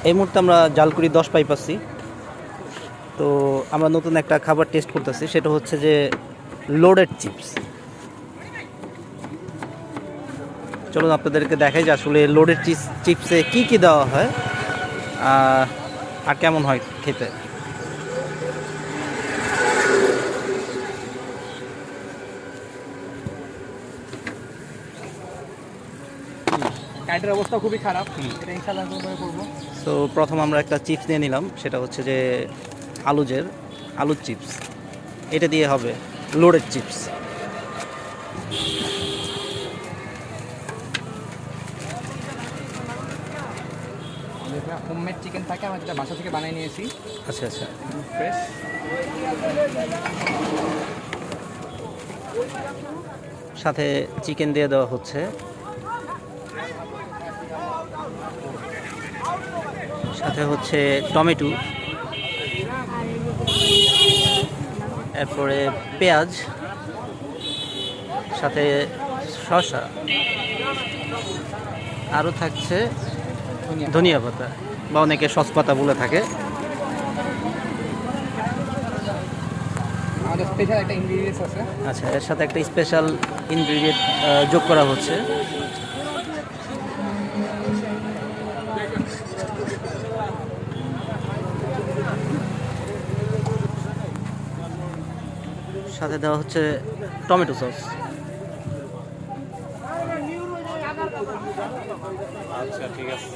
এই মুহূর্তে আমরা জালকুড়ি 10 পাইপ আছি। তো আমরা নতুন একটা খাবার টেস্ট করতেছি, সেটা হচ্ছে যে লোডেড চিপস। চলুন আপনাদেরকে দেখাই যে আসলে লোডেড চিপসে কি কি দেওয়া হয় আর কেমন হয় খেতে। কাইটের অবস্থা খুবই খারাপ, এটা ইনশাআল্লাহ করবো। তো প্রথম আমরা একটা চিপস নিয়ে নিলাম, সেটা হচ্ছে যে আলুর চিপস। এটা দিয়ে হবে লোডেড চিপস। হোমমেড চিকেন থাকে, আমরা যেটা বাসা থেকে বানিয়ে নিয়েছি। আচ্ছা আচ্ছা, ফ্রেশ। সাথে চিকেন দিয়ে দেওয়া হচ্ছে, সাথে হচ্ছে টমেটো, এরপরে পেঁয়াজ, সাথে শসা, আরও থাকছে ধনিয়া পাতা বা অনেকে সস পাতা বলে থাকে। আমাদের স্পেশাল একটা ইনগ্রিডিয়েন্টস আছে। আচ্ছা, এর সাথে একটা স্পেশাল ইনগ্রিডিয়েন্ট যোগ করা হচ্ছে। সাথে দেওয়া হচ্ছে টমেটো সস। আচ্ছা, ঠিক আছে।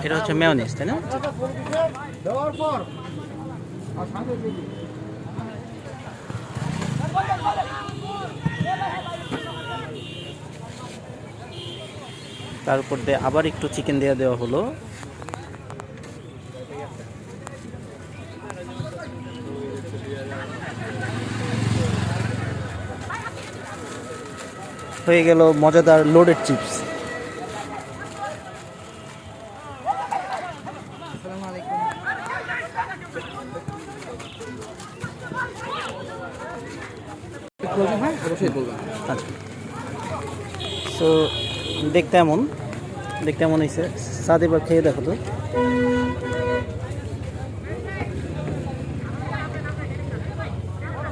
এটা হচ্ছে মেয়োনিজ, তাই না? তার উপর দিয়ে আবার একটু চিকেন দেওয়া হলো। হয়ে গেল মজাদার লোডেড চিপস। আসসালামু আলাইকুম। প্রয়োজন হয় অবশ্যই বলবেন। আচ্ছা, সো দেখতে এমন হয়েছে। সাদ এবার খেয়ে দেখো তো।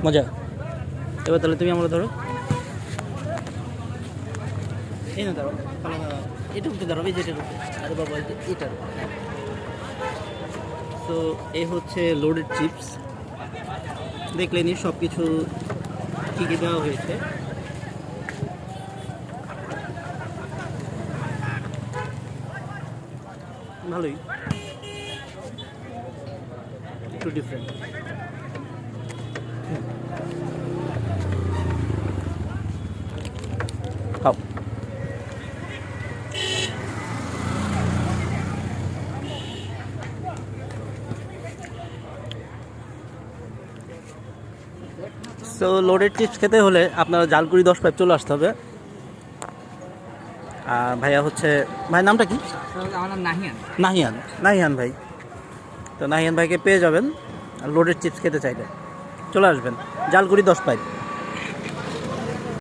মজা। এবার তাহলে তুমি আমরা ধরো, এই না ধরো, এটা উঠে ধরো, এই যেটার উপরে। আরে বাবা, এটার। তো এই হচ্ছে লোডেড চিপস। দেখলেনি সব কিছু কী কী দেওয়া হয়েছে। ভালোই, একটু ডিফারেন্ট। খাও। সো লোডেড চিপস খেতে হলে আপনারা জালকুড়ি 10 পাইপ চলে আসতে হবে। ভাইয়া হচ্ছে, ভাইয়ের নামটা কি? আমার নাম নাহিয়ান। নাহিয়ান ভাই। তো নাহিয়ান ভাইকে পেয়ে যাবেন। লোডেড চিপস খেতে চাইলে চলে আসবেন জালকুড়ি 10 পাইপ।